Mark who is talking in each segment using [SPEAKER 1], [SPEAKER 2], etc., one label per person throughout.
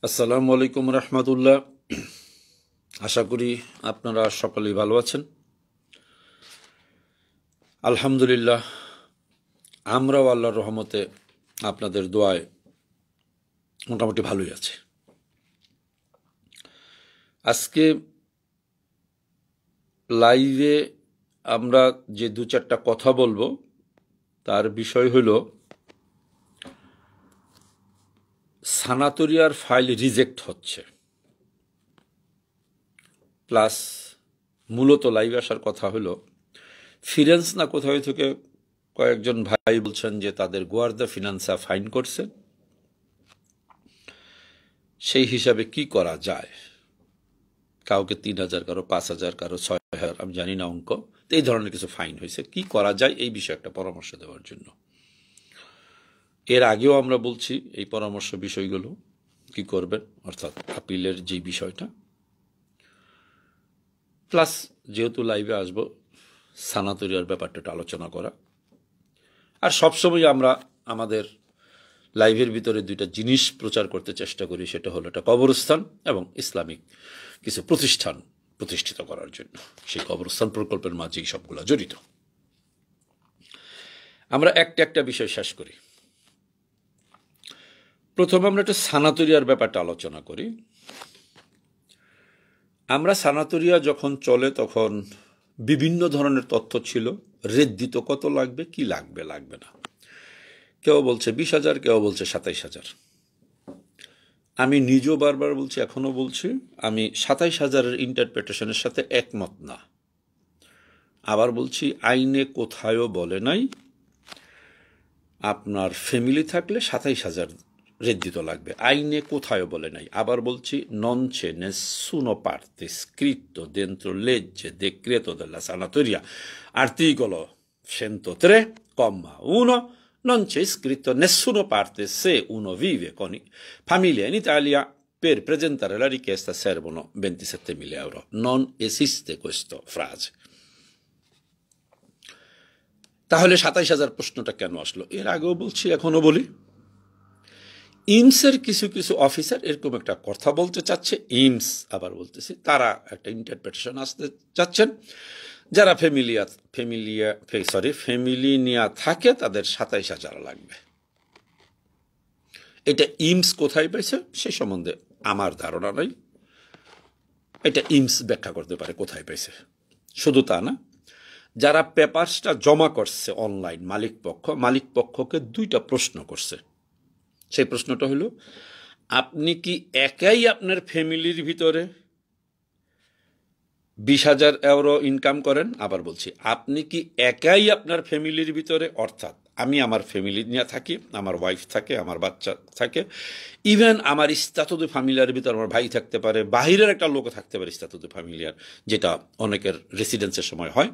[SPEAKER 1] আসসালামু আলাইকুম রহমতুল্লাহ। আশা করি আপনারা সকলেই ভালো আছেন। আলহামদুলিল্লাহ, আমরাও আল্লাহর রহমতে আপনাদের দোয়ায় মোটামুটি ভালোই আছে। আজকে লাইভে আমরা যে দু চারটা কথা বলবো তার বিষয় হল সানাতরিয়ার ফাইল রিজেক্ট হচ্ছে, প্লাস মূলত লাইভে আসার কথা হলো ফিরেন্স না কোথাও থেকে কয়েকজন ভাই বলছেন যে তাদের গুয়ার্দা ফিনান্সা ফাইন করছে, সেই হিসাবে কি করা যায়। কাউকে ৩,০০০, কারো ৫,০০০, কারো ৬,০০০, আমি জানি না অঙ্ক। তো এই ধরনের কিছু ফাইন হয়েছে, কি করা যায় এই বিষয়ে একটা পরামর্শ দেওয়ার জন্য। এর আগেও আমরা বলছি এই পরামর্শ বিষয়গুলো কি করবেন, অর্থাৎ আপিলের যে বিষয়টা, প্লাস যেহেতু লাইভে আসবো সানাতরিয়ার ব্যাপারটা আলোচনা করা। আর সবসময় আমরা আমাদের লাইভের ভিতরে দুইটা জিনিস প্রচার করতে চেষ্টা করি, সেটা হলো একটা কবরস্থান এবং ইসলামিক কিছু প্রতিষ্ঠান প্রতিষ্ঠিত করার জন্য। সেই কবরস্থান প্রকল্পের মাঝেই সবগুলো জড়িত। আমরা একটা বিষয় শেষ করি। প্রথমে আমরা একটা সানাতরিয়ার ব্যাপারটা আলোচনা করি। আমরা সানাতরিয়া যখন চলে তখন বিভিন্ন ধরনের তথ্য ছিল, রেট দিত কত লাগবে, কি লাগবে লাগবে না। কেউ বলছে ২০,০০০, কেউ বলছে ২৭,০০০। আমি নিজেও বারবার বলছি, এখনো বলছি, আমি ২৭,০০০-এর ইন্টারপ্রিটেশনের সাথে একমত না। আবার বলছি, আইনে কোথায়ও বলে নাই আপনার ফ্যামিলি থাকলে ২৭,০০০ রেট দিতে লাগবে, আইনে কোথায়ও বলে নাই। আবার বলছি, non c'è nessuno parte scritto dentro legge decreto della sanatoria articolo 103,1, non c'è scritto nessuna parte se uno vive con famiglia in Italia per presentare la richiesta servono 27.000 euro. Non esiste questa frase. তাহলে ২৭,০০০ প্রশ্নটা কেন আসলো? এর আগেও বলছি, এখনো বলি, ইমসের কিছু কিছু অফিসার এরকম একটা কথা বলতে চাচ্ছে, ইমস আবার বলতেছি, তারা একটা ইন্টারপ্রিটেশন আসতে চাচ্ছেন, যারা ফ্যামিলি নিয়ে থাকে তাদের ২৭,০০০ লাগবে। এটা ইমস কোথায় পাইছে সে সম্বন্ধে আমার ধারণা নাই, এটা ইমস ব্যাখ্যা করতে পারে কোথায় পাইছে। শুধু তা না, যারা পেপারসটা জমা করছে অনলাইন, মালিক পক্ষকে দুইটা প্রশ্ন করছে। সেই প্রশ্নটা হলো, আপনি কি একাই আপনার ফ্যামিলির ভিতরে ২০,০০০ ইউরো ইনকাম করেন? আবার বলছি, আপনি কি একাই আপনার ফ্যামিলির ভিতরে, অর্থাৎ আমি আমার ফ্যামিলি নিয়ে থাকি, আমার ওয়াইফ থাকে, আমার বাচ্চা থাকে, ইভেন আমার ইস্তাতুদু ফ্যামিলিয়ার ভিতরে আমার ভাই থাকতে পারে, বাহিরের একটা লোক থাকতে পারে ইস্তাতুদু ফ্যামিলিয়ার, যেটা অনেকের রেসিডেন্সের সময় হয়।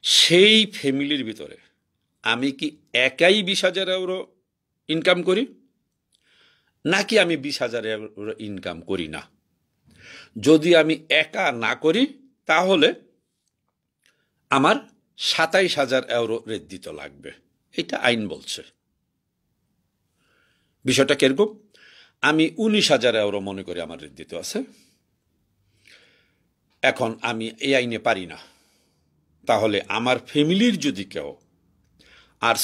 [SPEAKER 1] সেই ফ্যামিলির ভিতরে আমি কি একাই ২০,০০০ ইউরো ইনকাম করি, নাকি আমি ২০,০০০ ইউরো ইনকাম করি না? যদি আমি একা না করি তাহলে আমার ২৭,০০০ ইউরো রেট দিতে লাগবে, এটা আইন বলছে। বিষয়টা কিরকম? আমি ১৯,০০০ ইউরো মনে করি আমার রেট দিতে আছে, এখন আমি এই আইনে পারি না, তাহলে আমার ফ্যামিলির যদি কেউ, আর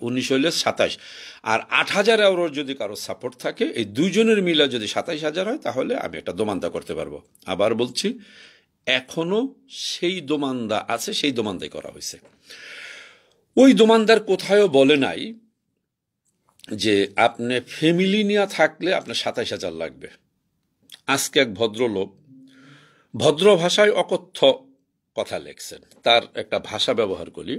[SPEAKER 1] ১৯ হইলে ২৭, আর ৮,০০০ ইউরোর যদি কারো সাপোর্ট থাকে, এই দুইজনের মিলে যদি ২৭,০০০ হয়, তাহলে আমি একটা দোমান্দা করতে পারবো। আবার বলছি, এখনো সেই দোমান্দা আছে, সেই দোমান্দাই করা হয়েছে। ওই দোমানদার কোথায়ও বলে নাই যে আপনি ফ্যামিলি নিয়ে থাকলে আপনার ২৭,০০০ লাগবে। আজকে এক ভদ্রলোক ভদ্র ভাষায় অকথ্য কথা লেখছেন, তার একটা ভাষা ব্যবহার করি,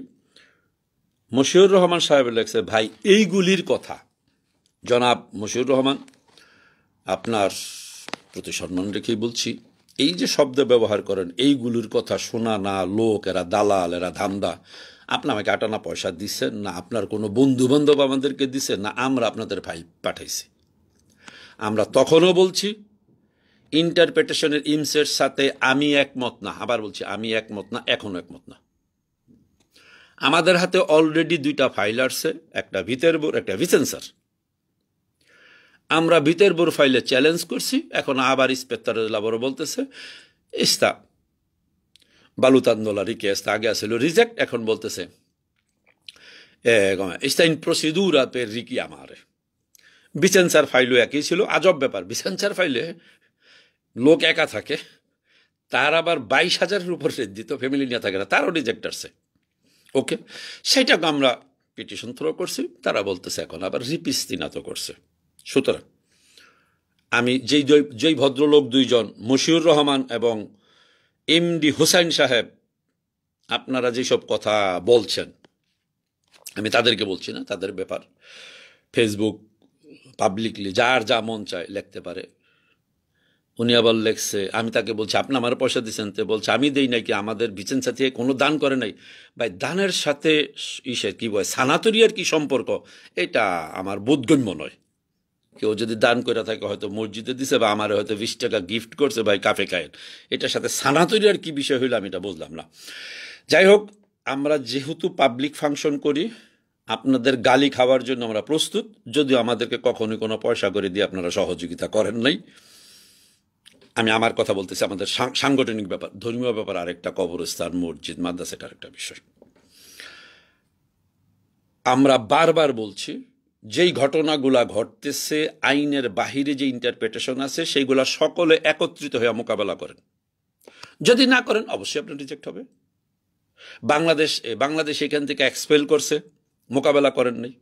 [SPEAKER 1] মশিউর রহমান সাহেব লেখছে, ভাই এইগুলির কথা, জনাব মশিউর রহমান, আপনার প্রতি সম্মান রেখেই বলছি, এই যে শব্দ ব্যবহার করেন, এইগুলির কথা শোনা না লোক, এরা দালাল, এরা ধান্দা, আপনি আমাকে আটানা পয়সা দিচ্ছেন না, আপনার কোনো বন্ধু বান্ধব আমাদেরকে দিছে না, আমরা আপনাদের ফাইল পাঠাইছি। আমরা তখনও বলছি ইন্টারপ্রিটেশনের ইমসের সাথে আমি একমত না, আবার বলছি আমি একমত না, এখনো একমত না। আমাদের হাতে অলরেডি দুইটা ফাইল আসছে, একটা ভিতরবুর, একটা ভিসেন্সার। আমরা ভিতরপুর ফাইলে চ্যালেঞ্জ করছি, এখন আবার ইন্সপেক্টর আবারও বলতেছে ইস্তা বালুতান্দোলা রিকোয়েস্ট আগে আসছিল রিজেক্ট, এখন বলতেছে sta in procedura per richiamare. বিচেনসার ফাইলও একই ছিল। আজব ব্যাপার, বিচেনসার ফাইলে লোক একা থাকে, তার আবার 22,000-এর উপর দিত, ফ্যামিলি নিয়ে থাকে না, তারও রিজেক্ট আসছে। ওকে, সেটাকে আমরা পিটিশন থ্রো করছি, তারা বলতেছে এখন আবার রিপিস্তিনাত করছে। সুতরাং আমি যেই ভদ্রলোক দুইজন, মশিউর রহমান এবং এমডি হোসাইন সাহেব, আপনারা যেসব কথা বলছেন, আমি তাদেরকে বলছি না, তাদের ব্যাপার, ফেসবুক পাবলিকলি যার যা মন চায় লিখতে পারে। উনি আবার লেখছে, আমি তাকে বলছি আপনি আমার পয়সা দিচ্ছেন, তো বলছে আমি দেই নাকি, আমাদের ভিচেনসা থেকে কোনো দান করে নাই। ভাই, দানের সাথে কি বলে সানাতরিয়ার কি সম্পর্ক, এটা আমার বোধগম্য নয়। কেউ যদি দান করে থাকে, হয়তো মসজিদে দিছে বা আমার হয়তো 20 টাকা গিফট করছে, ভাই কাফে খায়েন, এটার সাথে সানাতরিয়ার কি বিষয় হইলো আমি এটা বুঝলাম না। যাই হোক, আমরা যেহেতু পাবলিক ফাংশন করি, আপনাদের গালি খাওয়ার জন্য আমরা প্রস্তুত, যদিও আমাদেরকে কখনোই কোনো পয়সা করে দিয়ে আপনারা সহযোগিতা করেন নাই। আমি আমার কথা বলতেছি, আমাদের সাংগঠনিক ব্যাপার, ধর্মীয় ব্যাপার আরেকটা, কবরস্থান, মসজিদ, মাদ্রাসা এটা আরেকটা বিষয়। আমরা বারবার বলছি, যেই ঘটনাগুলা ঘটতেছে আইনের বাহিরে যে ইন্টারপ্রিটেশন আছে, সেইগুলা সকলে একত্রিত হয়ে মোকাবেলা করেন। যদি না করেন অবশ্যই আপনার রিজেক্ট হবে। বাংলাদেশ এখান থেকে এক্সপেল করছে, মোকাবেলা করেন নাই।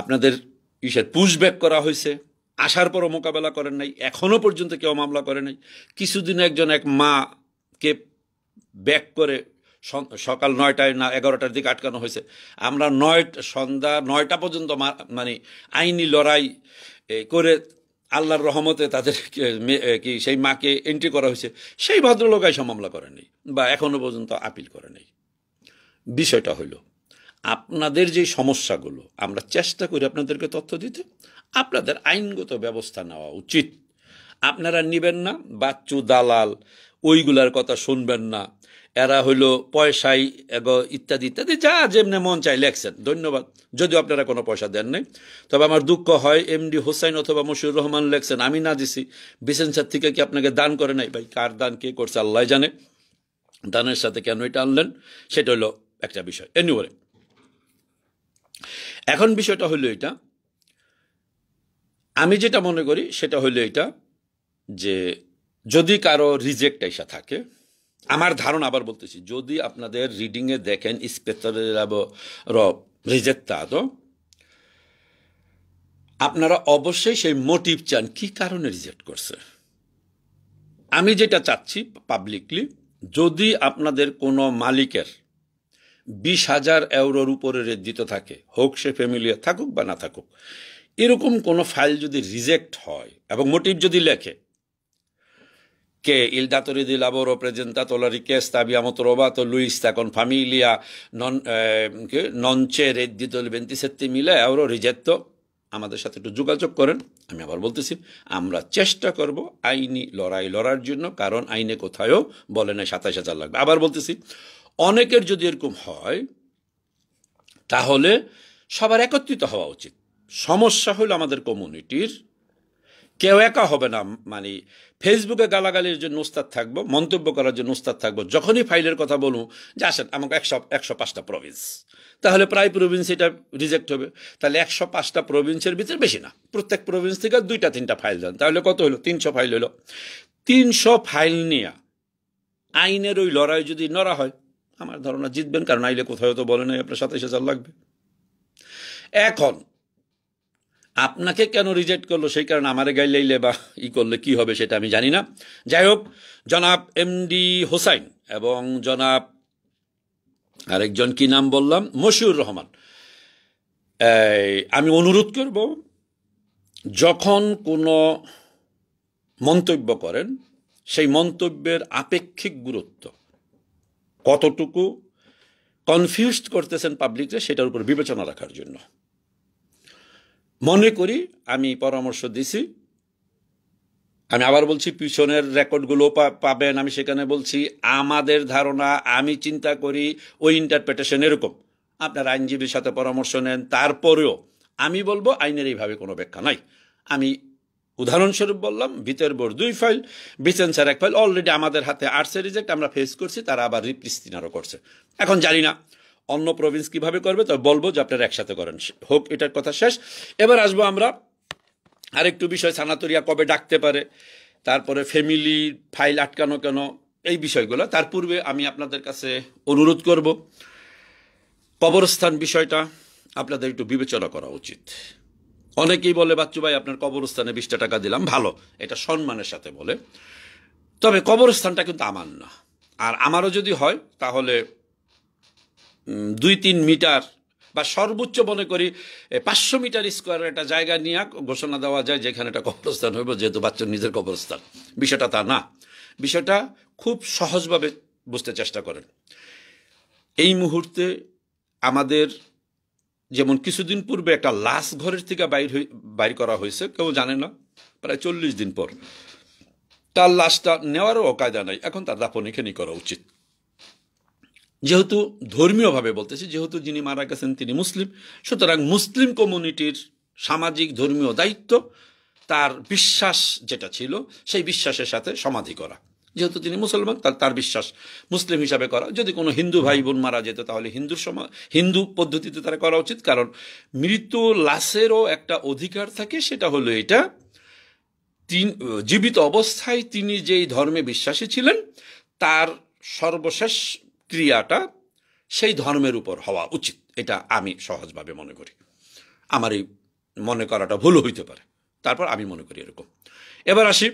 [SPEAKER 1] আপনাদের পুশব্যাক করা হয়েছে, আসার পরও মোকাবেলা করেন নাই, এখনো পর্যন্ত কেউ মামলা করে নাই। কিছুদিন এক মাকে ব্যাক করে সকাল 9টায় না 11টার দিকে আটকানো হয়েছে। আমরা সন্ধ্যা 9টা পর্যন্ত মানে আইনি লড়াই করে আল্লাহর রহমতে তাদের কি সেই মাকে এন্ট্রি করা হয়েছে। সেই ভদ্রলোক এসব মামলা করেনি বা এখনো পর্যন্ত আপিল করে নাই। বিষয়টা হইল, আপনাদের যে সমস্যাগুলো আমরা চেষ্টা করি আপনাদেরকে তথ্য দিতে, আপনাদের আইনগত ব্যবস্থা নেওয়া উচিত। আপনারা নিবেন না, বাচ্চু দালাল ওইগুলার কথা শুনবেন না, এরা হইল পয়সাই ইত্যাদি ইত্যাদি, যা যেমনি মন চাই লেখছেন, ধন্যবাদ। যদিও আপনারা কোনো পয়সা দেন নাই, তবে আমার দুঃখ হয় এমডি হোসাইন অথবা মশিউর রহমান লেখছেন আমি না দিছি, ভিচেনসার থেকে কি আপনাকে দান করে নাই? ভাই, কার দান কে করছে আল্লাহ জানে। দানের সাথে কেন এটা আনলেন সেটা হলো একটা বিষয়। এনিওয়ে, এখন বিষয়টা হইল এটা, আমি যেটা মনে করি সেটা হইল এটা, যে যদি কারো রিজেক্ট এসে থাকে, আমার ধারণা, আবার বলতেছি, যদি আপনাদের রিডিংয়ে দেখেন ইন্সপেক্টরের রিজেক্টাতো, আপনারা অবশ্যই সেই মোটিভ চান, কি কারণে রিজেক্ট করছে। আমি যেটা চাচ্ছি পাবলিকলি, যদি আপনাদের কোনো মালিকের 20,000 ইউরোর উপরে দিত থাকে, হোক সে ফ্যামিলি থাকুক বা না থাকুক, এরকম কোনো ফাইল যদি রিজেক্ট হয় এবং মোটিভ যদি লেখে che il datore di lavoro ha presentato la richiesta, abbiamo trovato lui sta con famiglia, non c'è reddito di 27.000 euro, rigetto, আমাদের সাথে একটু যোগাযোগ করেন। আমি আবার বলতেছি, আমরা চেষ্টা করব আইনি লড়ার জন্য, কারণ আইনে কোথায়ও বলে না 27,000 লাগবে। আবার বলতেছি, অনেকের যদি এরকম হয় তাহলে সবার একত্রিত হওয়া উচিত। সমস্যা হলো আমাদের কমিউনিটির, কেউ একা হবে না। মানে ফেসবুকে গালাগালির জন্য উস্তাদ থাকবো, মন্তব্য করার জন্য উস্তাদ থাকবো, যখনই ফাইলের কথা বলুন যে আসেন আমাকে 105টা প্রভিন্স, তাহলে প্রায় প্রভিন্স এটা রিজেক্ট হবে। তাহলে 105টা প্রভিন্সের ভিতরে বেশি না, প্রত্যেক প্রভিন্স থেকে 2-3টা ফাইল দেন, তাহলে কত হলো? 300 ফাইল হলো। 300 ফাইল নিয়ে আইনের ওই লড়াই যদি নড়া হয়, আমার ধারণা জিতবেন, কারণ আইলে কোথাও তো বলে নাই আপনার 27,000 লাগবে। এখন আপনাকে কেন রিজেক্ট করলো সেই কারণে আমারে গাইলে বা করলে কি হবে সেটা আমি জানি না। যাই হোক, জনাব এমডি হোসাইন এবং জনাব আরেকজন কি নাম বললাম, মশিউর রহমান, আমি অনুরোধ করব, যখন কোনো মন্তব্য করেন সেই মন্তব্যের আপেক্ষিক গুরুত্ব কতটুকু কনফিউজড করতেছেন পাবলিককে, সেটার উপর বিবেচনা রাখার জন্য মনে করি আমি পরামর্শ দিছি। আমি আবার বলছি, পিছনের রেকর্ডগুলো পাবেন। আমি সেখানে বলছি আমাদের ধারণা, আমি চিন্তা করি ওই ইন্টারপ্রিটেশন এরকম। আপনার আইনজীবীর সাথে পরামর্শ নেন, তারপরেও আমি বলবো আইনের এইভাবে কোনো ব্যাখ্যা নাই। আমি উদাহরণস্বরূপ বললাম, ভিতর বোর 2 ফাইল, ভিসেন্সার 1 ফাইল অলরেডি আমাদের হাতে আসছে রিজেক্ট, আমরা ফেস করছি, তারা আবার রিপ্রিস্তিনারও করছে। এখন জানি না অন্য প্রভিন্স কিভাবে করবে, তবে বলবো যে আপনারা একসাথে করেন, হোক, এটার কথা শেষ। এবার আসবো আমরা আরেকটু বিষয়, সানাতরিয়া কবে ডাকতে পারে, তারপরে ফ্যামিলি ফাইল আটকানো কেন, এই বিষয়গুলো। তার পূর্বে আমি আপনাদের কাছে অনুরোধ করব, কবরস্থান বিষয়টা আপনাদের একটু বিবেচনা করা উচিত। অনেকেই বলে, বাচ্চু ভাই আপনার কবরস্থানে 20 টাকা দিলাম, ভালো, এটা সম্মানের সাথে বলে, তবে কবরস্থানটা কিন্তু আমার না। আর আমারও যদি হয় তাহলে 2-3 মিটার বা সর্বোচ্চ মনে করি 500 মিটার স্কোয়ারের একটা জায়গা নিয়ে ঘোষণা দেওয়া যায় যেখানে একটা কবরস্থান হইব, যেহেতু বাচ্চার নিজের কবরস্থান। বিষয়টা তা না, বিষয়টা খুব সহজভাবে বুঝতে চেষ্টা করেন। এই মুহূর্তে আমাদের যেমন কিছুদিন পূর্বে একটা লাশ ঘরের থেকে বাইর করা হয়েছে, কেউ জানে না, প্রায় 40 দিন পর তার লাশটা নেওয়ারও অকায়দা নাই, এখন তার দাফন এখানেই করা উচিত। যেহেতু ধর্মীয়ভাবে বলতেছি, যেহেতু যিনি মারা গেছেন তিনি মুসলিম, সুতরাং মুসলিম কমিউনিটির সামাজিক ধর্মীয় দায়িত্ব তার বিশ্বাস যেটা ছিল সেই বিশ্বাসের সাথে সমাধি করা। যেহেতু তিনি মুসলমান, তার বিশ্বাস মুসলিম হিসাবে করা। যদি কোনো হিন্দু ভাই বোন মারা যেত তাহলে হিন্দু পদ্ধতিতে তারা করা উচিত, কারণ মৃত লাশেরও একটা অধিকার থাকে, সেটা হলো এটা, জীবিত অবস্থায় তিনি যেই ধর্মে বিশ্বাসী ছিলেন তার সর্বশেষ ক্রিয়াটা সেই ধর্মের উপর হওয়া উচিত। এটা আমি সহজভাবে মনে করি, আমার এই মনে করাটা ভুল হইতে পারে, তারপর আমি মনে করি এরকম। এবার আসি,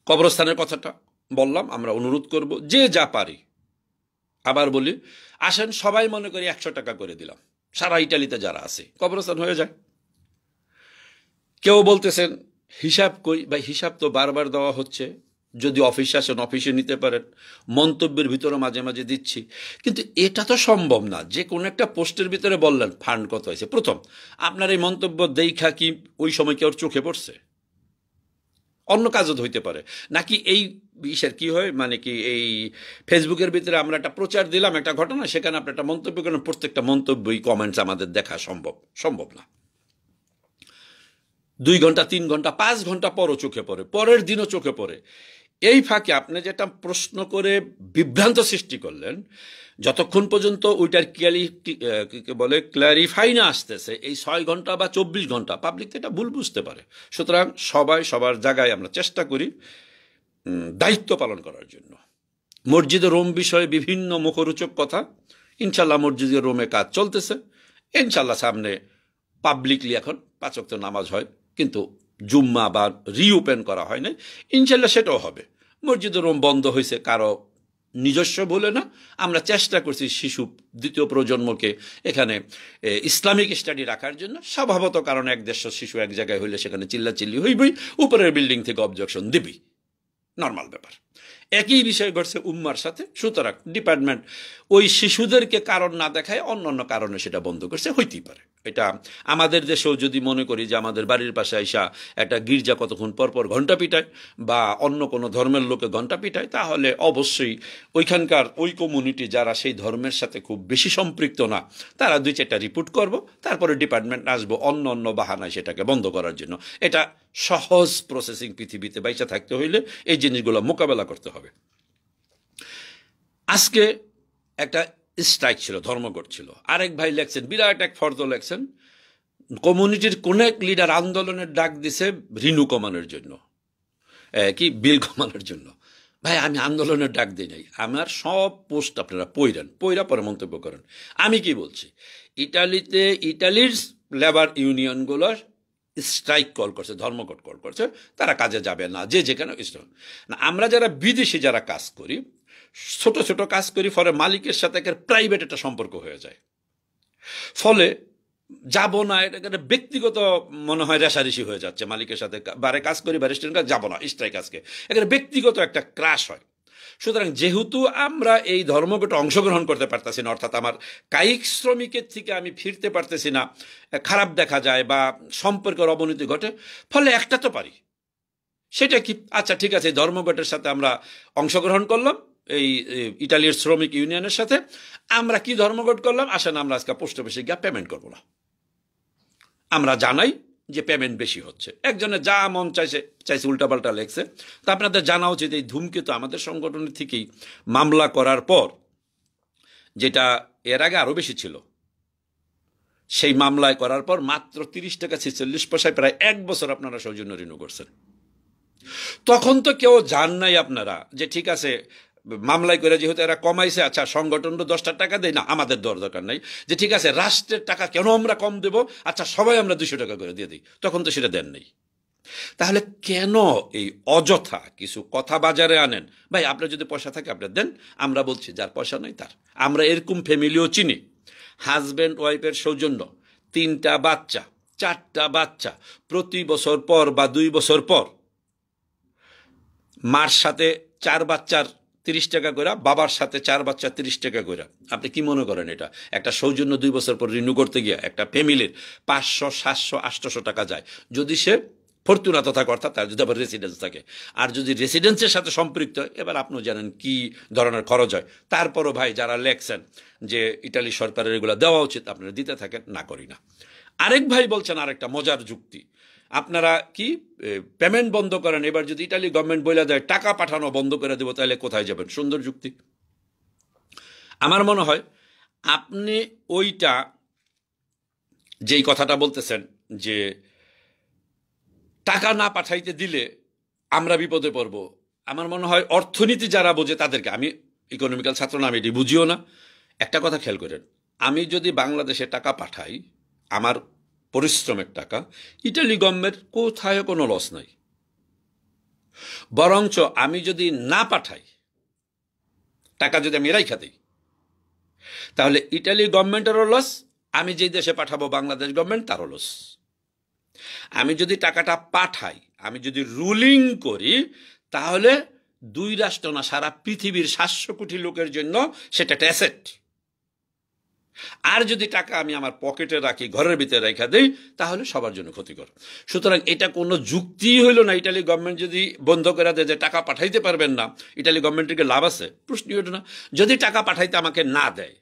[SPEAKER 1] কবরস্থানের কথাটা বললাম, আমরা অনুরোধ করব যে যা পারি, আবার বলি, আসেন সবাই মনে করি 100 টাকা করে দিলাম, সারা ইটালিতে যারা আছে কবরস্থান হয়ে যায়। কেউ বলতেছেন হিসাব কই, ভাই হিসাব তো বারবার দেওয়া হচ্ছে, যদি অফিসে আসেন অফিসে নিতে পারেন, মন্তব্যের ভিতরে মাঝে মাঝে দিচ্ছি, কিন্তু এটা তো সম্ভব না যে কোনো একটা পোস্টের ভিতরে বললেন ফান্ড কত হয়েছে। প্রথম, আপনার এই মন্তব্য দেখা কি ওই সময় কেউ চোখে পড়ছে? অন্য কাজও হইতে পারে, নাকি এই বিষয়ের কি হয়, মানে কি এই ফেসবুকের ভিতরে আমরা একটা প্রচার দিলাম একটা ঘটনা, সেখানে আপনি একটা মন্তব্য করেন, প্রত্যেকটা মন্তব্যই কমেন্টস আমাদের দেখা সম্ভব না। 2 ঘন্টা 3 ঘন্টা 5 ঘন্টা পরও চোখে পড়ে, পরের দিনও চোখে পড়ে। এই ফাঁকে আপনি যেটা প্রশ্ন করে বিভ্রান্ত সৃষ্টি করলেন, যতক্ষণ পর্যন্ত ওইটার ক্ল্যারিফাই না আসতেছে, এই 6 ঘন্টা বা 24 ঘন্টা পাবলিক তো এটা ভুল বুঝতে পারে। সুতরাং সবাই সবার জায়গায় আমরা চেষ্টা করি দায়িত্ব পালন করার জন্য। মসজিদে রোম বিষয়ে বিভিন্ন মুখরোচক কথা, ইনশাল্লাহ মসজিদে রোমে কাজ চলতেছে, ইনশাল্লাহ সামনে পাবলিকলি এখন 5 ওয়াক্ত নামাজ হয়, কিন্তু জুম্মা বা রিওপেন করা হয় নাই, ইনশাল্লাহ সেটাও হবে। মসজিদে রোম বন্ধ হয়েছে কারো নিজস্ব বলে না, আমরা চেষ্টা করছি শিশু দ্বিতীয় প্রজন্মকে এখানে ইসলামিক স্টাডি রাখার জন্য। স্বভাবত কারণ এক দেশ শিশু এক জায়গায় হইলে সেখানে চিল্লাচিল্লি হইবই, উপরের বিল্ডিং থেকে অবজেকশন দিবি, নর্মাল ব্যাপার। একই বিষয় ঘটছে উম্মার সাথে, সুতরাং ডিপার্টমেন্ট ওই শিশুদেরকে কারণ না দেখায় অন্য কারণে সেটা বন্ধ করছে, হইতেই পারে। এটা আমাদের দেশেও যদি মনে করি যে আমাদের বাড়ির পাশে আইসা একটা গির্জা কতক্ষণ পরপর ঘণ্টা পিটায় বা অন্য কোনো ধর্মের লোকে ঘণ্টা পিটায়, তাহলে অবশ্যই ওইখানকার ওই কমিউনিটি যারা সেই ধর্মের সাথে খুব বেশি সম্পৃক্ত না, তারা 2-4টা রিপোর্ট করব, তারপরে ডিপার্টমেন্ট আসবো অন্য বাহানায় সেটাকে বন্ধ করার জন্য। এটা সহজ প্রসেসিং, পৃথিবীতে বাইচা থাকতে হইলে এই জিনিসগুলো মোকাবেলা করতে হবে। আজকে একটা স্ট্রাইক ছিল, ধর্মঘট ছিল, আরেক ভাই লেখছেন, বিরাট এক ফর্দ লেখছেন, কমিউনিটির কোন এক লিডার আন্দোলনের ডাক দিছে রিনু কমানোর জন্য, কি বিল কমানোর জন্য। ভাই আমি আন্দোলনের ডাক দিই নাই, আমার সব পোস্ট আপনারা পইরা পরে মন্তব্য করেন। আমি কি বলছি, ইটালির লেবার ইউনিয়নগুলোর স্ট্রাইক কল করছে, ধর্মঘট কল করছে, তারা কাজে যাবে না, যে যেখানে না। আমরা যারা বিদেশি যারা কাজ করি, ছোট ছোট কাজ করি, ফলে মালিকের সাথে প্রাইভেট একটা সম্পর্ক হয়ে যায়, ফলে যাব না, এটা ব্যক্তিগত মনে হয় রেশারেশি হয়ে যাচ্ছে মালিকের সাথে, বারে কাজ করি বারে কাজ যাবো না, স্ট্রাইক আজকে, এখানে ব্যক্তিগত একটা ক্রাশ হয়। সুতরাং যেহেতু আমরা এই ধর্মঘটে অংশগ্রহণ করতে পারতেছি না, অর্থাৎ আমার কায়িক শ্রমিকের থেকে আমি ফিরতে পারতেছি না, খারাপ দেখা যায় বা সম্পর্কের অবনতি ঘটে, ফলে একটা তো পারি, সেটা কি, আচ্ছা ঠিক আছে ধর্মঘটের সাথে আমরা অংশগ্রহণ করলাম, এই ইটালির শ্রমিক ইউনিয়নের সাথে আমরা কি ধর্মঘট করলাম, আসেন আমরা আজকে পোস্ট অফিসে গিয়ে পেমেন্ট করবো না, আমরা জানাই যে পেমেন্ট বেশি হচ্ছে, একজনে যা মন চাইছে উল্টাপাল্টা লেখছে। তা আপনাদের জানা উচিত এই ধূমকেতু আমাদের সংগঠনের থেকেই মামলা করার পর, যেটা এর আগে আরও বেশি ছিল, সেই মামলায় করার পর মাত্র 30 টাকা 46 পয়সায় প্রায় 1 বছর আপনারা সৌজন্য রিনিউ করছেন। তখন তো কেউ জান নাই আপনারা যে ঠিক আছে মামলায় করে যেহেতু এরা কমাইছে, আচ্ছা সংগঠনও 10টা টাকা দেয় না, আমাদের দরকার নাই, যে ঠিক আছে রাষ্ট্রের টাকা কেন আমরা কম দেব, আচ্ছা সবাই আমরা 200 টাকা করে দিয়ে দিই, তখন তো সেটা দেন নাই। তাহলে কেন এই অযথা কিছু কথা বাজারে আনেন? ভাই আপনার যদি পয়সা থাকে আপনার দেন, আমরা বলছি যার পয়সা নাই তার। আমরা এরকম ফ্যামিলিও চিনি, হাজব্যান্ড ওয়াইফের সৌজন্য, 3টা বাচ্চা 4টা বাচ্চা, প্রতি বছর পর বা 2 বছর পর মার সাথে 4 বাচ্চার 30 টাকা করে, বাবার সাথে 4 বাচ্চা 30 টাকা করে। আপনি কি মনে করেন এটা একটা সৌজন্য 2 বছর পর রিনিউ করতে গিয়ে একটা ফ্যামিলির 500 700 800 টাকা যায়, যদি সে ফরচুনা তথা অর্থাৎ তার যদি আবার রেসিডেন্স থাকে। আর যদি রেসিডেন্সের সাথে সম্পৃক্ত হয়, এবার আপনিও জানেন কি ধরনের খরচ হয়। তারপরও ভাই যারা লেখছেন যে ইটালি সরকারের এগুলো দেওয়া উচিত, আপনারা দিতে থাকেন, না করি না। আরেক ভাই বলছেন আরেকটা মজার যুক্তি, আপনারা কি পেমেন্ট বন্ধ করেন, এবার যদি ইটালি গভর্নমেন্ট বলে দেয় টাকা পাঠানো বন্ধ করে দেবো, তাহলে কোথায় যাবেন? সুন্দর যুক্তি। আমার মনে হয় আপনি ওইটা যেই কথাটা বলতেছেন যে টাকা না পাঠাইতে দিলে আমরা বিপদে পড়ব, আমার মনে হয় অর্থনীতি যারা বোঝে তাদেরকে, আমি ইকোনমিক্যাল ছাত্র না, আমি এটি বুঝিও না। একটা কথা খেয়াল করেন, আমি যদি বাংলাদেশে টাকা পাঠাই, আমার পরিশ্রমের টাকা, ইটালি গভর্নমেন্ট কোথায় কোনো লস নাই। বরঞ্চ আমি যদি না পাঠাই, টাকা যদি আমি রাইখা দিই, তাহলে ইটালি গভর্নমেন্টেরও লস, আমি যেই দেশে পাঠাবো বাংলাদেশ গভর্নমেন্ট তারও লস। আমি যদি টাকাটা পাঠাই, আমি যদি রুলিং করি, তাহলে 2 রাষ্ট্র না সারা পৃথিবীর 700 কোটি লোকের জন্য সেটা একটা অ্যাসেট। আর যদি টাকা আমি আমার পকেটে রাখি, ঘরের ভিতরে রেখা দেই, তাহলে সবার জন্য ক্ষতিকর। সুতরাং এটা কোনো যুক্তি হইল না। ইটালি গভর্নমেন্ট যদি বন্ধ করে দেয় যে টাকা পাঠাইতে পারবেন না, ইটালি গভর্নমেন্টের লাভ আছে? প্রশ্নই ওঠে না। যদি টাকা পাঠাইতে আমাকে না দেয়,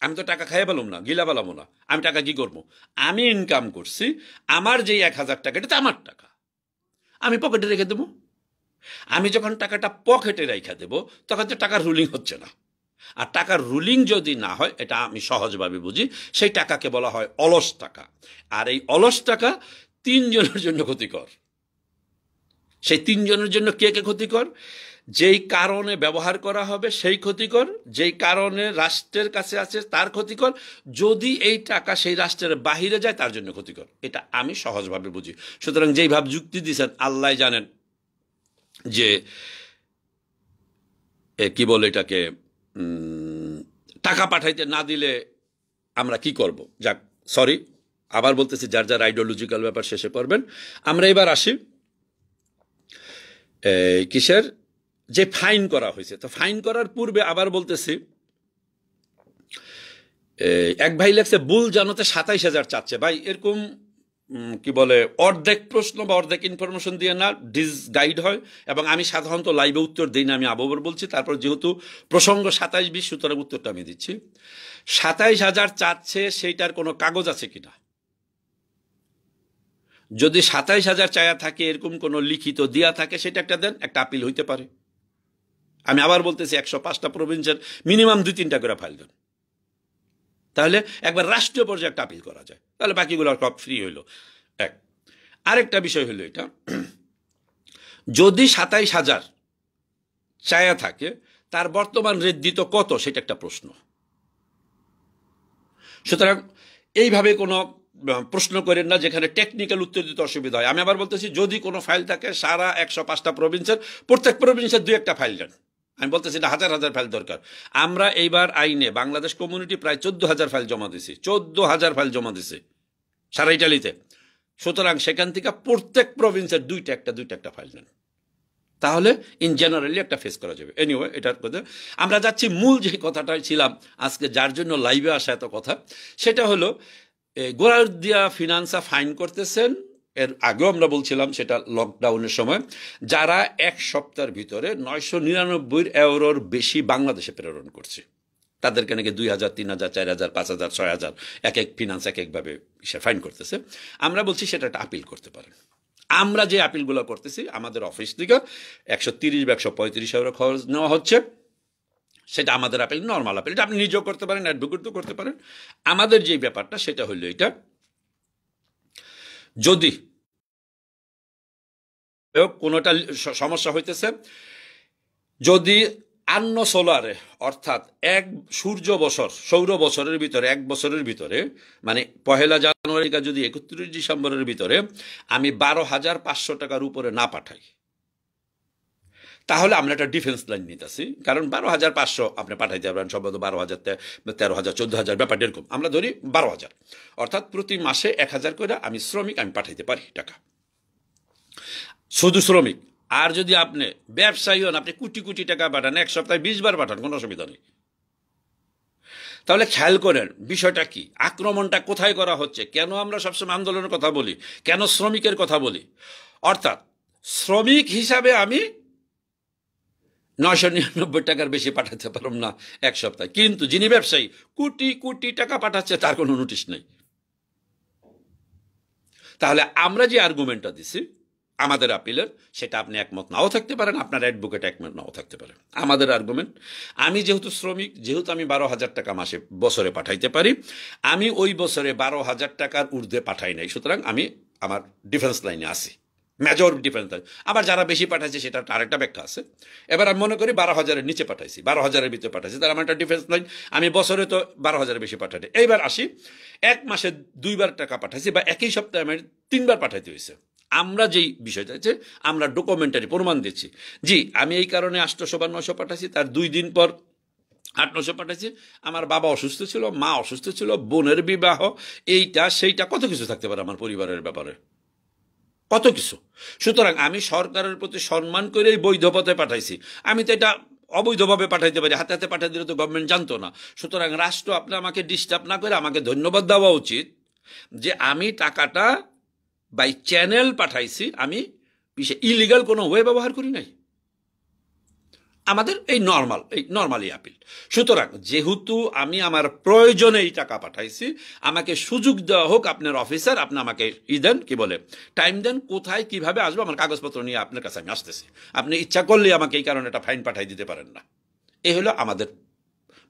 [SPEAKER 1] আমি তো টাকা খাইয়ে পেলাম না, গিলা পেলাম না, আমি টাকা কি করবো? আমি ইনকাম করছি, আমার যেই 1000 টাকা, এটা তো আমার টাকা, আমি পকেটে রেখে দেবো। আমি যখন টাকাটা পকেটে রেখে দেবো, তখন তো টাকার রুলিং হচ্ছে না। আর টাকার রুলিং যদি না হয়, এটা আমি সহজভাবে বুঝি, সেই টাকাকে বলা হয় অলস টাকা। আর এই অলস টাকা 3 জনের জন্য ক্ষতিকর। সেই 3 জনের জন্য কে কে ক্ষতিকর? যেই কারণে ব্যবহার করা হবে সেই ক্ষতিকর, যেই কারণে রাষ্ট্রের কাছে আছে তার ক্ষতিকর, যদি এই টাকা সেই রাষ্ট্রের বাহিরে যায় তার জন্য ক্ষতিকর। এটা আমি সহজভাবে বুঝি। সুতরাং যেইভাবে যুক্তি দিয়েছেন, আল্লাহ জানেন যে কি বলে এটাকে, টাকা পাঠাইতে না দিলে আমরা কি করব। যাক, সরি, আবার বলতেছি, যার যার আইডিওলজিক্যাল ব্যাপার শেষে করবেন। আমরা এবার আসি কিসের যে ফাইন করা হয়েছে। তো ফাইন করার পূর্বে আবার বলতেছি, এক ভাই লেখছে বুল জানাতে 27,000 চাচ্ছে। ভাই এরকম কি বলে অর্ধেক প্রশ্ন বা অর্ধেক ইনফরমেশন দিয়ে না ডিসগাইড হয়, এবং আমি সাধারণত লাইভে উত্তর দিই না, আমি আবার বলছি। তারপর যেহেতু প্রসঙ্গ 27-20, সুতরাং উত্তরটা আমি দিচ্ছি। 27,000 চাচ্ছে, সেইটার কোনো কাগজ আছে কিনা? যদি 27,000 চায়া থাকে, এরকম কোনো লিখিত দিয়া থাকে, সেটা একটা দেন, একটা আপিল হইতে পারে। আমি আবার বলতেছি, 105টা প্রভিন্সের মিনিমাম 2-3টা করে ফাইল দেন, তাহলে একবার রাষ্ট্রীয় পর্যায়ে একটা আপিল করা যায়, তাহলে বাকিগুলো সব ফ্রি হইল। এক আরেকটা বিষয় হলো এটা, যদি 27,000 চায়া থাকে, তার বর্তমান রেট দিত কত, সেটা একটা প্রশ্ন। সুতরাং এইভাবে কোনো প্রশ্ন করেন না যেখানে টেকনিক্যাল উত্তর দিতে অসুবিধা হয়। আমি আবার বলতেছি, যদি কোনো ফাইল থাকে সারা 105টা প্রভিন্সের, প্রত্যেক প্রভিন্সের 2-1টা ফাইল দেন। আমি বলতেছি না 1000 ফাইল দরকার। আমরা এইবার আইনে বাংলাদেশ কমিউনিটি প্রায় 14,000 ফাইল জমা দিছি, 14,000 ফাইল জমা দিছে সারা ইটালিতে। সুতরাং সেখান থেকে প্রত্যেক প্রভিন্সের 2-1টা ফাইল নেন, তাহলে ইন জেনারেলি একটা ফেস করা যাবে। এনিওয়ে, এটার কথা আমরা যাচ্ছি মূল যে কথাটাই ছিলাম আজকে, যার জন্য লাইভে আসা এত কথা, সেটা হলো গোরাদিয়া ফিনান্সা ফাইন করতেছেন। এর আগেও আমরা বলছিলাম, সেটা লকডাউনের সময়, যারা 1 সপ্তাহের ভিতরে 999 ইউরোর বেশি বাংলাদেশে প্রেরণ করছে। তাদেরকে নাকি 2,000, 3,000, 4,000, 5,000, 6,000 এক এক ফিনান্স এক একভাবে ফাইন করতেছে। আমরা বলছি সেটা একটা আপিল করতে পারেন। আমরা যে আপিলগুলো করতেছি আমাদের অফিস থেকে 130 বা 135 এর খরচ নেওয়া হচ্ছে, সেটা আমাদের আপিল, নর্মাল আপিল। এটা আপনি নিজেও করতে পারেন, অ্যাডভোকেটও করতে পারেন। আমাদের যে ব্যাপারটা সেটা হলো এটা, যদি কোনোটা সমস্যা হইতেছে, যদি আন্ন সোলারে অর্থাৎ এক সৌর বছরের ভিতরে, 1 বছরের ভিতরে, মানে 1 জানুয়ারি যদি 31 ডিসেম্বরের ভিতরে আমি 12,500 টাকার উপরে না পাঠাই, তাহলে আমরা একটা ডিফেন্স লাইন নিতেছি। কারণ 12,500 আপনি পাঠাইতে পারবেন, সম্ভবত 12,000, 13,000, 14,000 ব্যাপারটা এরকম। আমরা ধরি 12,000, অর্থাৎ প্রতি মাসে 1,000 করে আমি শ্রমিক আমি পাঠাইতে পারি টাকা, শুধু শ্রমিক। আর যদি আপনি ব্যবসায়ী হন, আপনি কোটি কোটি টাকা পাঠান, 1 সপ্তাহে 20 বার পাঠান, কোনো অসুবিধা নেই। তাহলে খেয়াল করেন বিষয়টা কি, আক্রমণটা কোথায় করা হচ্ছে, কেন আমরা সবসময় আন্দোলনের কথা বলি, কেন শ্রমিকের কথা বলি। অর্থাৎ শ্রমিক হিসাবে আমি 999 টাকার বেশি পাঠাতে পারব না 1 সপ্তাহে, কিন্তু যিনি ব্যবসায়ী কোটি কোটি টাকা পাঠাচ্ছে তার কোনো নোটিশ নেই। তাহলে আমরা যে আর্গুমেন্টটা দিছি আমাদের আপিলের, সেটা আপনি একমত নাও থাকতে পারেন, আপনার অ্যাডভোকেট একমত নাও থাকতে পারেন। আমাদের আর্গুমেন্ট, আমি যেহেতু শ্রমিক, যেহেতু আমি 12,000 টাকা বছরে পাঠাইতে পারি, আমি ওই বছরে 12,000 টাকার ঊর্ধ্বে পাঠাই নাই, সুতরাং আমি আমার ডিফেন্স লাইনে আসি, মেজর ডিফেন্স লাইন। আবার যারা বেশি পাঠাইছে সেটা আরেকটা ব্যাখ্যা আছে। এবার আমি মনে করি 12,000-এর নিচে পাঠাইছি, 12,000-এর ভিতরে পাঠাইছি, তার আমার একটা ডিফেন্স লাইন, আমি বছরে তো 12,000 বেশি পাঠাই। এইবার আসি, 1 মাসে 2 বার টাকা পাঠাইছি, বা একই সপ্তাহে আমি 3 বার পাঠাইতে হয়েছে। আমরা যেই বিষয়টা হচ্ছে, আমরা ডকুমেন্টারি প্রমাণ দিচ্ছি, জি আমি এই কারণে 800 বা 900 পাঠাইছি, তার 2 দিন পর 800 পাঠাইছি, আমার বাবা অসুস্থ ছিল, মা অসুস্থ ছিল, বোনের বিবাহ, এইটা সেইটা, কত কিছু থাকতে পারে আমার পরিবারের ব্যাপারে, কত কিছু। সুতরাং আমি সরকারের প্রতি সম্মান করে বৈধ পথে পাঠাইছি। আমি তো এটা অবৈধভাবে পাঠাইতে পারি, হাতে হাতে পাঠাই দিলে তো গভর্নমেন্ট জানতো না। সুতরাং রাষ্ট্র আপনি আমাকে ডিস্টার্ব না করে আমাকে ধন্যবাদ দেওয়া উচিত যে আমি টাকাটা বাই চ্যানেল পাঠাইছি, আমি ইলিগাল কোনো ওয়ে ব্যবহার করি নাই। আমাদের এই নর্মালি আপিল। সুতরাং যেহেতু আমি আমার প্রয়োজনে এই টাকা পাঠাইছি, আমাকে সুযোগ দেওয়া হোক, আপনার অফিসার আপনি আমাকে দেন, কি বলে টাইম দেন, কোথায় কিভাবে আসবো, আমার কাগজপত্র নিয়ে আপনার কাছে আমি আসতেছি। আপনি ইচ্ছা করলে আমাকে এই কারণে একটা ফাইন পাঠাই দিতে পারেন না। এই হলো আমাদের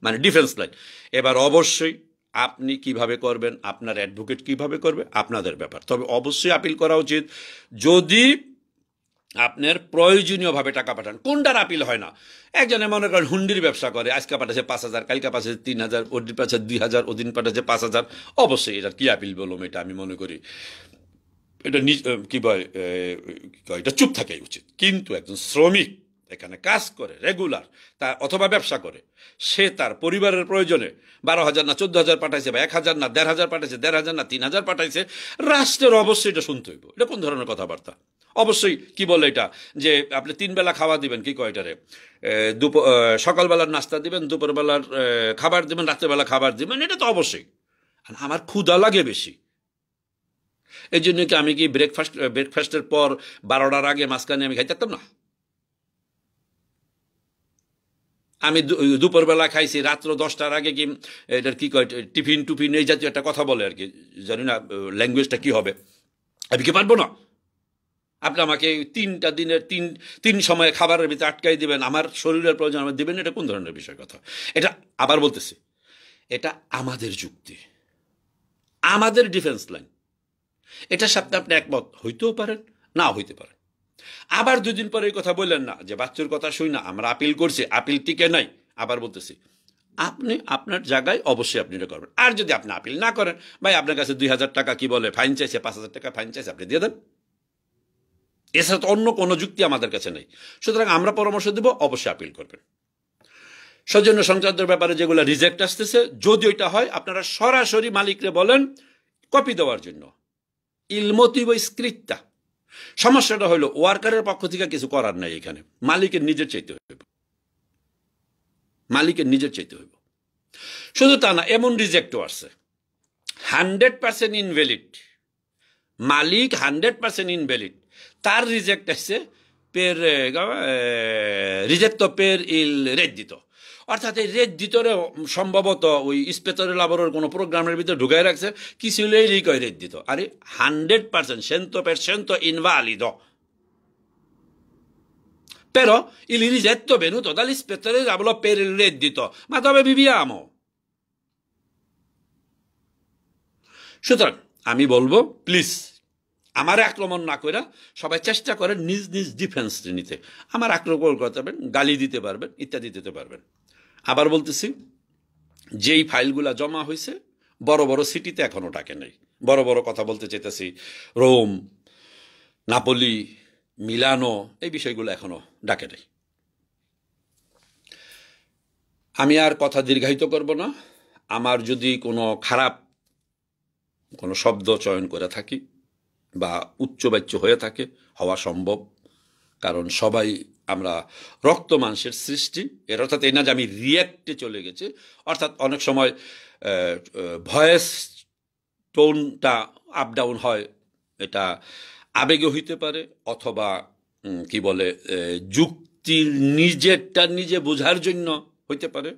[SPEAKER 1] মানে ডিফেন্স লাইন। এবার অবশ্যই আপনি কিভাবে করবেন, আপনার অ্যাডভোকেট কিভাবে করবে, আপনাদের ব্যাপার। তবে অবশ্যই আপিল করা উচিত যদি আপনার প্রয়োজনীয়ভাবে টাকা পাঠান। কোনটার আপিল হয় না, একজনে মনে করেন হুন্ডির ব্যবসা করে, আজকে পাঠাচ্ছে 5,000, কালকে পাঠাচ্ছে 3,000, ওদিন পাঠাচ্ছে 2,000, ওদিন পাঠাচ্ছে 5,000, অবশ্যই এটার কি আপিল বলুম, এটা আমি মনে করি এটা কি বলে এটা চুপ থাকাই উচিত। কিন্তু একজন শ্রমিক এখানে কাজ করে রেগুলার, তা অথবা ব্যবসা করে, সে তার পরিবারের প্রয়োজনে 12,000 না 14,000 পাঠাইছে, বা 1,000 না 1,500 পাঠাইছে, 1,500 না 3,000 পাঠাইছে, রাষ্ট্রের অবশ্যই এটা শুনতে হইব। এটা কোন ধরনের কথাবার্তা? অবশ্যই কি বলে এটা যে আপনি 3 বেলা খাওয়া দিবেন, কি কয়টারে, সকালবেলার নাস্তা দিবেন, দুপুরবেলার খাবার দিবেন, রাত্রেবেলা খাবার দিবেন, এটা তো অবশ্যই। আমার ক্ষুধা লাগে বেশি, এই জন্য কি আমি কি ব্রেকফাস্টের পর 12টার আগে মাঝখানে আমি খাইতে পারতাম না? আমি দুপুরবেলা খাইছি, রাত্র 10টার আগে কি এটার কি কয় টিফিন এই জাতীয় একটা কথা বলে আর কি, জানি না ল্যাঙ্গুয়েজটা কি হবে, আমি কি পারবো না? আপনি আমাকে 3টা দিনের তিন সময়ে খাবারের ভিতরে আটকাই দিবেন, আমার শরীরের প্রয়োজন আমার দিবেন, এটা কোন ধরনের বিষয় কথা? এটা আবার বলতেছি, এটা আমাদের যুক্তি, আমাদের ডিফেন্স লাইন, এটার সাথে আপনি একমত হইতেও পারেন, না হইতে পারেন। আবার 2 দিন পরে এই কথা বললেন না যে বাচ্চুর কথা শুই না, আমরা আপিল করছি, আপিল টিকে নাই। আবার বলতেছি, আপনি আপনার জায়গায় অবশ্যই আপনি এটা করবেন। আর যদি আপনি আপিল না করেন, ভাই আপনার কাছে 2,000 টাকা কি বলে ফাইন চাইছে, 5,000 টাকা ফাইন চাইছে, আপনি দিয়ে দেন। এছাড়া তো অন্য কোনো যুক্তি আমাদের কাছে নেই। সুতরাং আমরা পরামর্শ দেব, অবশ্যই আপিল করবেন। সৌজন্য সংক্রান্ত ব্যাপারে যেগুলো রিজেক্ট আসতেছে, যদি ওইটা হয় আপনারা সরাসরি মালিকরে বলেন কপি দেওয়ার জন্য, ইলমতিব স্ক্রিপ্তা। সমস্যাটা হলো ওয়ার্কারের পক্ষ থেকে কিছু করার নাই, এখানে মালিকের নিজের চাইতে হইব, মালিকের নিজের চাইতে হইব। শুধু তা না, এমন রিজেক্টও আসছে 100% ইনভ্যালিড, মালিক 100% ইনভ্যালিড, তার রিজেক্ট আসছে per rigetto per il reddito, অর্থাৎ এই রেড দিতরে সম্ভবত ওই ইস্পেতরের লাবরের কোনো প্রোগ্রামের ভিতরে ঢুকাই রাখছে, কিছু হলেই কয় রেড দিত। আরে 100% 100% invalido. Però il risetto è venuto dall'ispettore Lavoro per il reddito. Ma dove viviamo? সুতরাং আমি বলবো, প্লিজ আমার আক্রমণ না করে সবাই চেষ্টা করেন নিজ নিজ ডিফেন্স নিতে। আমার আক্রমণ করতে পারবেন, গালি দিতে পারবেন, ইত্যাদি দিতে পারবেন। আবার বলতেছি, যেই ফাইলগুলা জমা হয়েছে বড় বড় সিটিতে এখনো ডাকে নাই। বড় বড় কথা বলতে চাইতেছি, রোম, নাপোলি, মিলানো, এই বিষয়গুলো এখনো ডাকে নাই। আমি আর কথা দীর্ঘায়িত করব না। আমার যদি কোনো খারাপ কোনো শব্দ চয়ন করে থাকি বা উচ্চবাচ্য হয়ে থাকে, হওয়া সম্ভব, কারণ সবাই আমরা রক্ত মাংসের সৃষ্টি। এর অর্থাৎ এই না যে আমি রিয়্যাক্টে চলে গেছি, অর্থাৎ অনেক সময় ভয়েস টোনটা আপ ডাউন হয়, এটা আবেগে হইতে পারে, অথবা কি বলে যুক্তির নিজেরটা নিজে বোঝার জন্য হইতে পারে।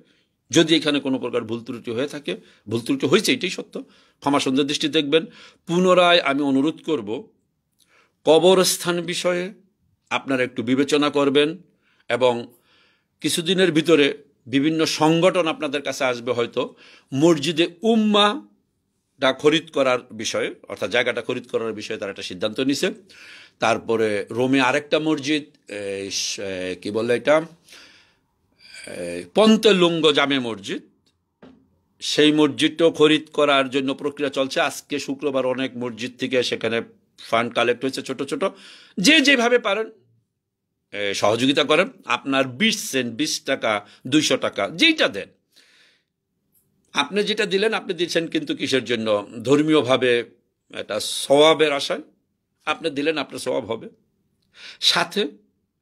[SPEAKER 1] যদি এখানে কোনো প্রকার ভুল ত্রুটি হয়ে থাকে, ভুল ত্রুটি হয়েছে এটাই সত্য, ক্ষমা সুন্দর দৃষ্টি দেখবেন। পুনরায় আমি অনুরোধ করব, কবরস্থান বিষয়ে আপনারা একটু বিবেচনা করবেন, এবং কিছুদিনের ভিতরে বিভিন্ন সংগঠন আপনাদের কাছে আসবে, হয়তো মসজিদে উম্মাটা খরিদ করার বিষয়ে, অর্থাৎ জায়গাটা খরিদ করার বিষয়ে তারা একটা সিদ্ধান্ত নিছে। তারপরে রোমে আরেকটা মসজিদ, কি বলে এটা, পন্তেলুঙ্গ জামে মসজিদ, সেই মসজিদটাও খরিদ করার জন্য প্রক্রিয়া চলছে। আজকে শুক্রবার অনেক মসজিদ থেকে সেখানে ফান্ড কালেক্ট হয়েছে, ছোট ছোট। যে যেভাবে পারেন সহযোগিতা করেন। আপনার 20 সেন্ট, 20 টাকা, 200 টাকা, যেইটা দেন, আপনি যেটা দিলেন আপনি দিচ্ছেন কিন্তু কিসের জন্য? ধর্মীয়ভাবে একটা সওয়াবের আশায় আপনি দিলেন, আপনার সওয়াব হবে, সাথে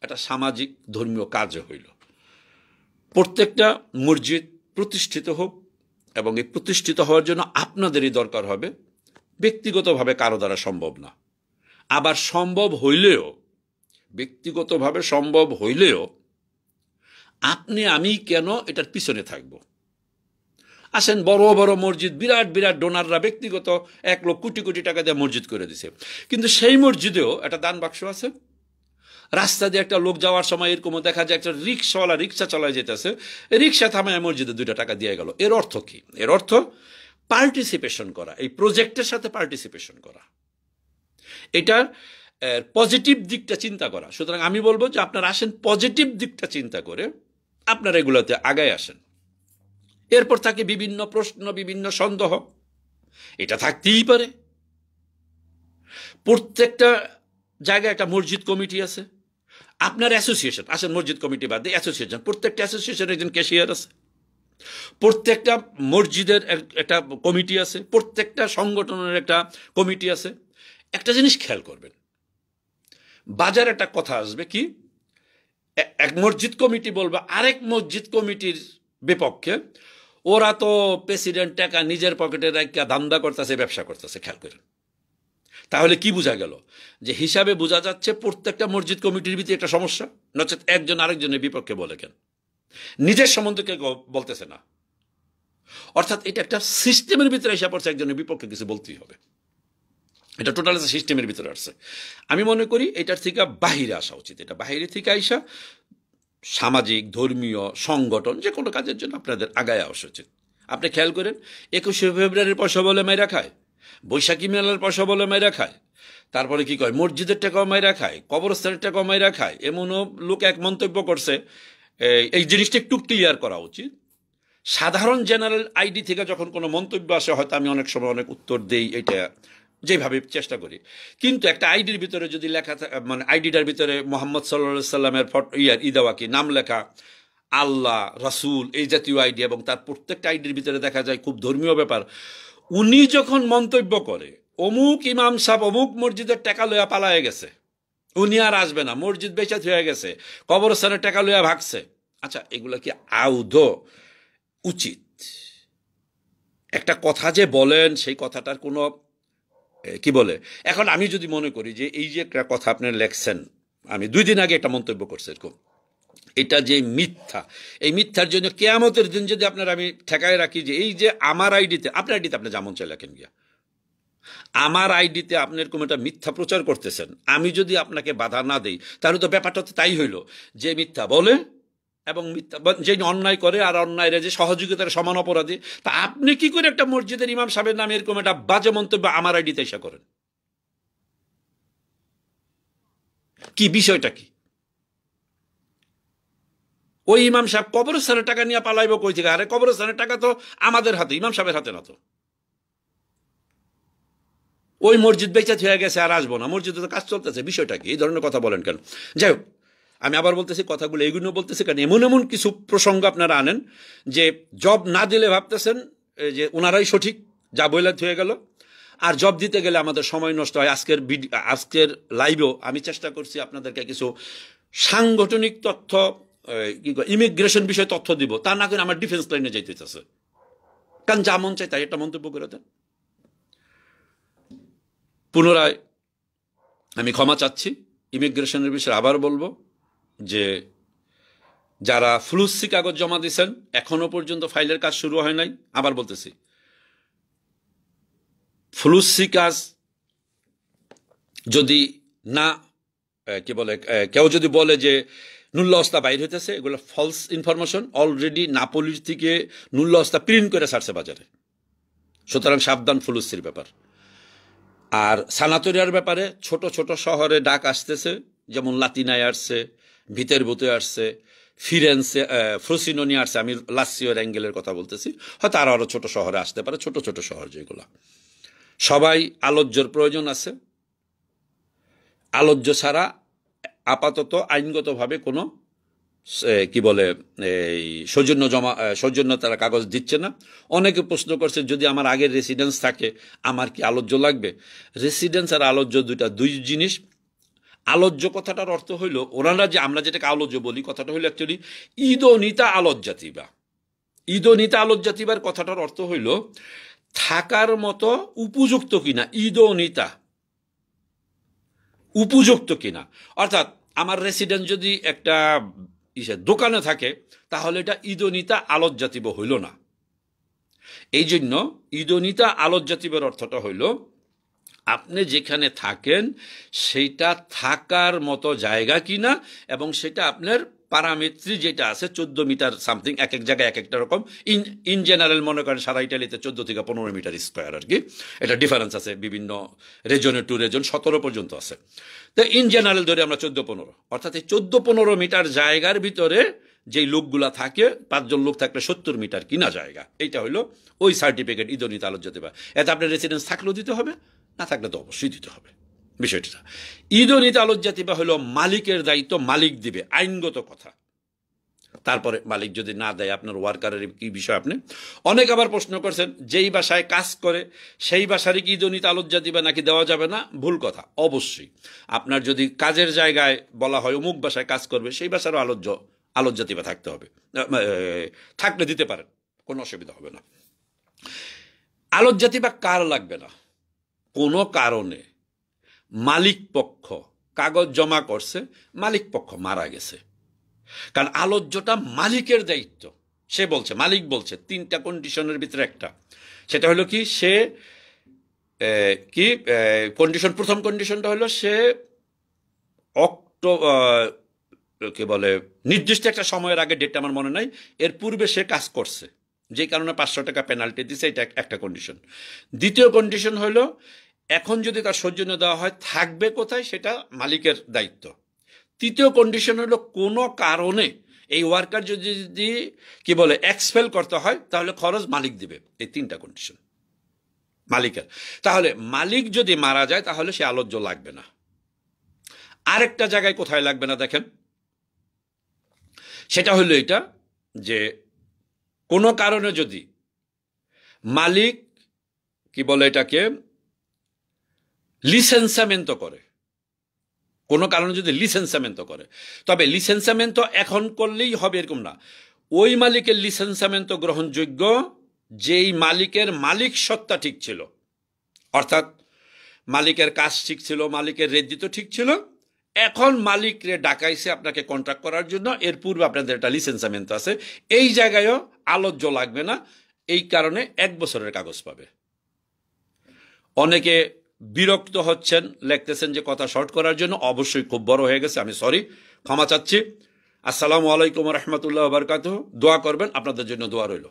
[SPEAKER 1] একটা সামাজিক ধর্মীয় কাজও হইল। প্রত্যেকটা মসজিদ প্রতিষ্ঠিত হোক, এবং এই প্রতিষ্ঠিত হওয়ার জন্য আপনাদেরই দরকার হবে, ব্যক্তিগতভাবে কারো দ্বারা সম্ভব না। আবার সম্ভব হইলেও, ব্যক্তিগতভাবে সম্ভব হইলেও আপনি আমি কেন এটার পিছনে থাকব? আসেন, বড় বড় মসজিদ, বিরাট বিরাট ডোনাররা ব্যক্তিগত 1 লক্ষ কোটি কোটি টাকা দিয়ে মসজিদ করে দিছে, কিন্তু সেই মসজিদেও একটা দান বাক্স আছে। রাস্তা দিয়ে একটা লোক যাওয়ার সময় এরকম দেখা যায় একটা রিক্সাওয়ালা রিক্সা চালায় যেতেছে, রিক্সা থামায় মসজিদে 2 টাকা দিয়ে গেল। এর অর্থ কি? এর অর্থ পার্টিসিপেশন করা, এই প্রজেক্টের সাথে পার্টিসিপেশন করা, এটার পজিটিভ দিকটা চিন্তা করা। সুতরাং আমি বলবো যে আপনারা আসেন, পজিটিভ দিকটা চিন্তা করে আপনারা এগুলোতে আগায় আসেন। এরপর থাকে বিভিন্ন প্রশ্ন, বিভিন্ন সন্দেহ, এটা থাকতেই পারে। প্রত্যেকটা জায়গায় একটা মসজিদ কমিটি আছে, আপনার অ্যাসোসিয়েশন, আসেন মসজিদ কমিটি বাদ দিয়ে অ্যাসোসিয়েশন, প্রত্যেকটা অ্যাসোসিয়েশনের একজন ক্যাশিয়ার আছে, প্রত্যেকটা মসজিদের একটা কমিটি আছে, প্রত্যেকটা সংগঠনের একটা কমিটি আছে। একটা জিনিস খেয়াল করবেন, বাজার একটা কথা আসবে কি, এক মসজিদ কমিটি বলবে আরেক মসজিদ কমিটির বিপক্ষে, ওরা তো প্রেসিডেন্ট টাকা নিজের পকেটে রাখা ধান্দা করতেছে, ব্যবসা করতেছে। খেয়াল করেন, তাহলে কি বোঝা গেল? যে হিসাবে বোঝা যাচ্ছে প্রত্যেকটা মসজিদ কমিটির ভিতরে একটা সমস্যা, নচেত একজন আরেকজনের বিপক্ষে বলে কেন? নিজের সম্বন্ধে কেউ বলতেছে না, অর্থাৎ এটা একটা সিস্টেমের ভিতরে এসে পড়ছে, একজনের বিপক্ষে কিছু বলতেই হবে। এটা টোটাল সিস্টেমের ভিতরে আসছে। আমি মনে করি এটার থেকে বাহিরে আসা উচিত। এটা বাহিরে থেকে আইসা সামাজিক, ধর্মীয় সংগঠন যে কোনো কাজের জন্য আপনাদের আগায় আসা উচিত। আপনি খেয়াল করেন, 21শে ফেব্রুয়ারির পয়সা বলে মাইরা খায়, বৈশাখী মেলার পয়সা বলে মাইরা খায়, তারপরে কি কয় মসজিদের টাকাও মাইরা খায়, কবরস্থানের টাকাও মাইরা খায়। এমনও লোক এক মন্তব্য করছে, এই জিনিসটা একটু ক্লিয়ার করা উচিত। সাধারণ জেনারেল আইডি থেকে যখন কোনো মন্তব্য আসে, হয়তো আমি অনেক সময় অনেক উত্তর দেই, এটা যেভাবে চেষ্টা করি, কিন্তু একটা আইডির ভিতরে যদি লেখা মানে আইডিটার ভিতরে মোহাম্মদ সাল্লাল্লাহু সাল্লামের দেওয়া কি নাম লেখা, আল্লাহ, রাসূল, এই জাতীয় আইডি, এবং তার প্রত্যেকটা আইডির ভিতরে দেখা যায় খুব ধর্মীয় ব্যাপার। উনি যখন মন্তব্য করে অমুক ইমাম সাহেব অমুক মসজিদের টাকা লইয়া পালায় গেছে, উনি আর আসবে না, মসজিদ বেচাত হয়ে গেছে, কবরস্থানের টাকা লইয়া ভাগছে, আচ্ছা এগুলা কি আদৌ উচিত? একটা কথা যে বলেন, সেই কথাটার কোনো কি বলে, এখন আমি যদি মনে করি যে এই যে একটা কথা আপনি লেখছেন, আমি 2 দিন আগে একটা মন্তব্য করছি এরকম, এটা যে মিথ্যা, এই মিথ্যার জন্য কিয়ামতের দিন যদি আপনার আমি ঠেকায় রাখি যে এই যে আমার আইডিতে, আপনার আইডিতে আপনি যেমন চাই লেখেন গিয়া, আমার আইডিতে আপনি এরকম একটা মিথ্যা প্রচার করতেছেন, আমি যদি আপনাকে বাধা না দেই তাহলে তো ব্যাপারটা তো তাই হইল যে মিথ্যা বলে এবং মিথ্যা যে অন্যায় করে আর অন্যায়ের যে সহযোগিতার সমান অপরাধী, তা আপনি কি করে একটা মসজিদের ইমাম সাহেবের নামে এরকম একটা বাজে মন্তব্য আমার আইডিতে এসে করেন? কি বিষয়টা কি? ওই ইমাম সাহেব কবরস্থানের টাকা নিয়ে পালাইব কই থেকে? আরে কবরস্থানের টাকা তো আমাদের হাতে, ইমাম সাহেবের হাতে না তো। ওই মসজিদ বেচা হয়ে গেছে আর আসবো না, মসজিদে তো কাজ চলতেছে, বিষয়টা কি? এই ধরনের কথা বলেন কেন? যাই হোক, আমি আবার বলতেছি কথাগুলো এগুলো বলতেছি কারণ এমন এমন কিছু প্রসঙ্গ আপনারা আনেন যে জব না দিলে ভাবতেছেন যে ওনারাই সঠিক, যা বইলে হয়ে গেল, আর জব দিতে গেলে আমাদের সময় নষ্ট হয়। আজকের লাইভেও আমি চেষ্টা করছি আপনাদেরকে কিছু সাংগঠনিক তথ্য, ইমিগ্রেশন বিষয়ে তথ্য দিব, তা না করে আমার ডিফেন্স লাইনে যাইতে হইতেছে, কারণ যা মন চাই তাই একটা মন্তব্য করে দেন। পুনরায় আমি ক্ষমা চাচ্ছি, ইমিগ্রেশনের বিষয়ে আবার বলবো যে যারা ফ্লুসি কাগজ জমা দিয়েছেন এখনো পর্যন্ত ফাইলের কাজ শুরু হয় নাই। আবার বলতেছি, ফ্লুসি কাজ যদি না কি বলে, কেউ যদি বলে যে নুল্লাহস্তা বাইর হইতেছে, এগুলো ফলস ইনফরমেশন। অলরেডি নাপোলির থেকে নুল্লাহস্তা প্রিন্ট করে ছাড়ছে বাজারে, সুতরাং সাবধান ফ্লুসির ব্যাপার। আর সানাতরিয়ার ব্যাপারে ছোট ছোট শহরে ডাক আসতেছে, যেমন লাতিনায় আসছে, ভিতেরবুতে আসছে, ফিরেন্সে, ফ্রোসিনোনি আসছে, আমি লাসিওর অ্যাঙ্গেলের কথা বলতেছি, হয়তো আরো ছোট শহরে আসতে পারে, ছোট ছোট শহর যেগুলো। সবাই আলোচ্যর প্রয়োজন আছে, আলোচ্য ছাড়া আপাতত আইনগতভাবে কোনো কি বলে এই সৌজন্যতার কাগজ দিচ্ছে না। অনেকে প্রশ্ন করছে যদি আমার আগের রেসিডেন্স থাকে আমার কি আলোচ্য লাগবে? রেসিডেন্স আর আলোচ্য দুই জিনিস। আলোচ্য কথাটার অর্থ হইল, ওনারা যে আমরা যেটাকে আলোচ্য বলি, কথাটা হইল অ্যাকচুয়ালি ইদোনিতা আলোচ্যাতিবা। ইদোনিতা আলোচ্যাতিবার কথাটার অর্থ হইল থাকার মতো উপযুক্ত কিনা, ইদোনিতা উপযুক্ত কিনা। অর্থাৎ আমার রেসিডেন্স যদি একটা দোকানে থাকে তাহলে এটা ইদোনিতা আলোচ্যাতিব হইল না। এই জন্য ইদোনিতা আলোচ্যাতিবের অর্থটা হইল আপনি যেখানে থাকেন সেইটা থাকার মতো জায়গা কিনা, এবং সেটা আপনার পারামিত্রি যেটা আছে 14 মিটার সামথিং, এক এক জায়গায় এক একটা রকম। ইন জেনারেল মনে করেন সারা ইটালিতে 14 থেকে 15 মিটার স্কোয়ার আর কি, এটা ডিফারেন্স আছে বিভিন্ন রেজনে টু রেজন, 17 পর্যন্ত আছে। তো ইন জেনারেল ধরে আমরা 14-15, অর্থাৎ এই 14-15 মিটার জায়গার ভিতরে যেই লোকগুলা থাকে, 5 জন লোক থাকলে 70 মিটার কিনা জায়গা, এইটা হইলো ওই সার্টিফিকেট ইদোনিতা আলোচ্যাতিবা। এতে আপনার রেসিডেন্স থাকলেও দিতে হবে, না থাকলে তো অবশ্যই দিতে হবে। বিষয়টা ইদোনিতা আলোচ্যাতিবা হলো মালিকের দায়িত্ব, মালিক দিবে, আইনগত কথা। তারপরে মালিক যদি না দেয় আপনার ওয়ার্কারের কি বিষয়। আপনি অনেক আবার প্রশ্ন করছেন যেই বাসায় কাজ করে সেই বাসারই কি ইদোনিতা আলোচ্যাতিবা নাকি দেওয়া যাবে না? ভুল কথা। অবশ্যই আপনার যদি কাজের জায়গায় বলা হয় অমুক বাসায় কাজ করবে, সেই বাসারও আলোচ্যাতিবা থাকতে হবে, থাকলে দিতে পারেন, কোনো অসুবিধা হবে না। আলোচ্যাতিবা কার লাগবে না? কোনো কারণে মালিক পক্ষ কাগজ জমা করছে, মালিক পক্ষ মারা গেছে, কারণ আলোচ্যটা মালিকের দায়িত্ব। সে বলছে, মালিক বলছে 3টা কন্ডিশনের ভিতরে একটা, সেটা হলো কি, সে কন্ডিশন, প্রথম কন্ডিশনটা হলো সে কি বলে নির্দিষ্ট একটা সময়ের আগে, ডেটটা আমার মনে নাই, এর পূর্বে সে কাজ করছে, যে কারণে 500 টাকা পেনাল্টি দিছে, এটা একটা কন্ডিশন। দ্বিতীয় কন্ডিশন হলো এখন যদি তার সৌজন্য দেওয়া হয় থাকবে কোথায়, সেটা মালিকের দায়িত্ব। তৃতীয় কন্ডিশন হলো কোনো কারণে এই ওয়ার্কার যদি কি বলে এক্সপেল করতে হয় তাহলে খরচ মালিক দিবে। এই 3টা কন্ডিশন মালিকের। তাহলে মালিক যদি মারা যায় তাহলে সে আলোচ্য লাগবে না। আরেকটা জায়গায় কোথায় লাগবে না দেখেন, সেটা হলো এটা যে কোনো কারণে যদি মালিক কি বলে এটাকে লিসেন্সামেন্ট করে, কোনো কারণে যদি লিসেন্সামেন্ট করে, তবে লিসেন্সামেন্ট এখন করলেই হবে এরকম না। ওই মালিকের লিসেন্সামেন্ট গ্রহণযোগ্য যেই মালিকের মালিক সত্তা ঠিক ছিল, অর্থাৎ মালিকের কাজ ঠিক ছিল, মালিকের রেজিত ঠিক ছিল, এখন মালিকরে ডাকাইছে আপনাকে কন্ট্রাক্ট করার জন্য, এর পূর্বে আপনাদের একটা লিসেন্সামেন্ট আছে, এই জায়গায়ও আলোচ্য লাগবে না, এই কারণে 1 বছরের কাগজ পাবে। অনেকে বিরক্ত হচ্ছেন, লিখতেছেন যে কথা শর্ট করার জন্য, অবশ্যই খুব বড় হয়ে গেছে, আমি সরি, ক্ষমা চাচ্ছি। আসসালামু আলাইকুম রহমতুল্লাহ বারকাতুহু। দোয়া করবেন, আপনাদের জন্য দোয়া রইল।